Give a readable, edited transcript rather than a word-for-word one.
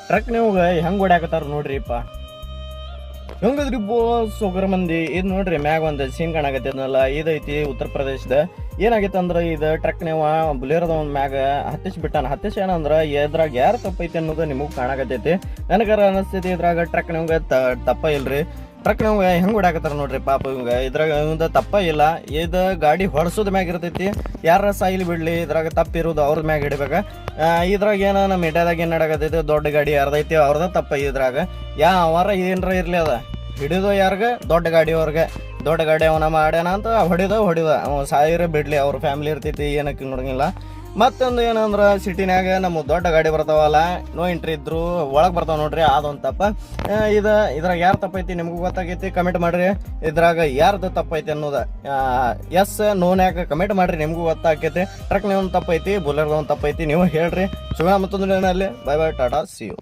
Truck ನಿಮ್ಗೆ ಹೆಂಗ್ ಹೊಡ್ಯಾಕತ್ತಾರ ನೋಡ್ರಿಪ್ಪ. ಹೆಂಗದ್ರಿ ಸೊಗರ ಮಂದಿ. ಇದು ನೋಡ್ರಿ ಮ್ಯಾಗ ಒಂದು ಸೀನ್ ಕಾಣಕತ್ತೈತನಲ್ಲ, ಇದೈತಿ ಉತ್ತರ ಪ್ರದೇಶದ. ಏನಾಗೈತೆ ಅಂದ್ರೆ ಇದು ಟ್ರಕ್ ನೀವು ಬುಲೇರದ ಒಂದು ಮ್ಯಾಗ ಹತ್ತಿಸಿ ಏನಂದ್ರೆ ಇದ್ರಾಗ ಯಾರು ತಪ್ಪೈತಿ ಅನ್ನೋದು ನಿಮಗೆ ಕಾಣಕತ್ತೈತಿ. ನನಗಾರ ಅನಿಸ್ತೈತಿ ಇದ್ರಾಗ ಟ್ರಕ್ ನಿಮ್ಗೆ ತಪ್ಪ ಇಲ್ರಿ. ಟ್ರಕ್ ನಿಮ್ಗೆ ಹೆಂಗ್ ಹೊಡ್ಯಾಕತ್ತಾರ ನೋಡ್ರಿ ಪಾಪ. ಇವಂಗ ಇದ್ರಾಗ ಇವಂದ ತಪ್ಪ ಇಲ್ಲ. ಇದು ಗಾಡಿ ಹೊಡ್ಸೋದ್ ಮ್ಯಾಗ ಇರ್ತೈತಿ. ಯಾರ ಸಾಯಿಲ್ ಬಿಡ್ಲಿ, ಇದ್ರಾಗ ತಪ್ಪಿರೋದು ಅವ್ರ ಮ್ಯಾಗ ಹಿಡಿಬೇಕ. ಇದ್ರಾಗ ಏನೋ ನಮ್ಮ ಇಂಡಿಯಾದಾಗ ಏನ್ ನಡಕತ್ತೈತಿ, ದೊಡ್ಡ ಗಾಡಿ ಯಾರ್ದೈತಿ ಅವ್ರದ ತಪ್ಪ. ಇದ್ರಾಗ ಅವರ ಏನ್ರ ಇರ್ಲಿ, ಅದ ಹಿಡಿದು ಯಾರ್ಗ ದೊಡ್ಡ ಗಾಡಿ ಅವ್ರಿಗೆ. ದೊಡ್ಡ ಗಾಡಿ ಅವನ ಮಾಡ್ಯಾನ ಅಂತ ಹೊಡಿದ ಅವ ಸಾಯಿರ ಬಿಡ್ಲಿ, ಅವ್ರ ಫ್ಯಾಮಿಲಿ ಇರ್ತೈತಿ, ಏನಕ್ಕೆ ನೋಡಂಗಿಲ್ಲ. ಮತ್ತೊಂದು ಏನಂದ್ರೆ ಸಿಟಿನ್ಯಾಗ ನಮ್ಮ ದೊಡ್ಡ ಗಾಡಿ ಬರ್ತಾವಲ್ಲ, ನೋ ಎಂಟ್ರಿ ಇದ್ರು ಒಳಗೆ ಬರ್ತಾವ ನೋಡ್ರಿ, ಅದೊಂದು ತಪ್ಪ. ಇದ್ರಾಗ ಯಾರು ತಪ್ಪೈತಿ ನಿಮಗೂ ಗೊತ್ತಾಗೈತಿ, ಕಮೆಂಟ್ ಮಾಡ್ರಿ. ಇದ್ರಾಗ ಯಾರ್ದು ತಪ್ಪೈತಿ ಅನ್ನೋದ ಎಸ್ ನೋನ್ಯಾಗ ಕಮೆಂಟ್ ಮಾಡ್ರಿ, ನಿಮಗೂ ಗೊತ್ತಾಕೈತಿ. ಟ್ರಕ್ ಒಂದು ತಪ್ಪೈತಿ, ಬುಲೆರ್ದ ಒಂದು ತಪ್ಪೈತಿ, ನೀವು ಹೇಳ್ರಿ. ಸಿಗೋಣ ಮತ್ತೊಂದು ನಲ್ಲಿ. Bye bye, tata, see you.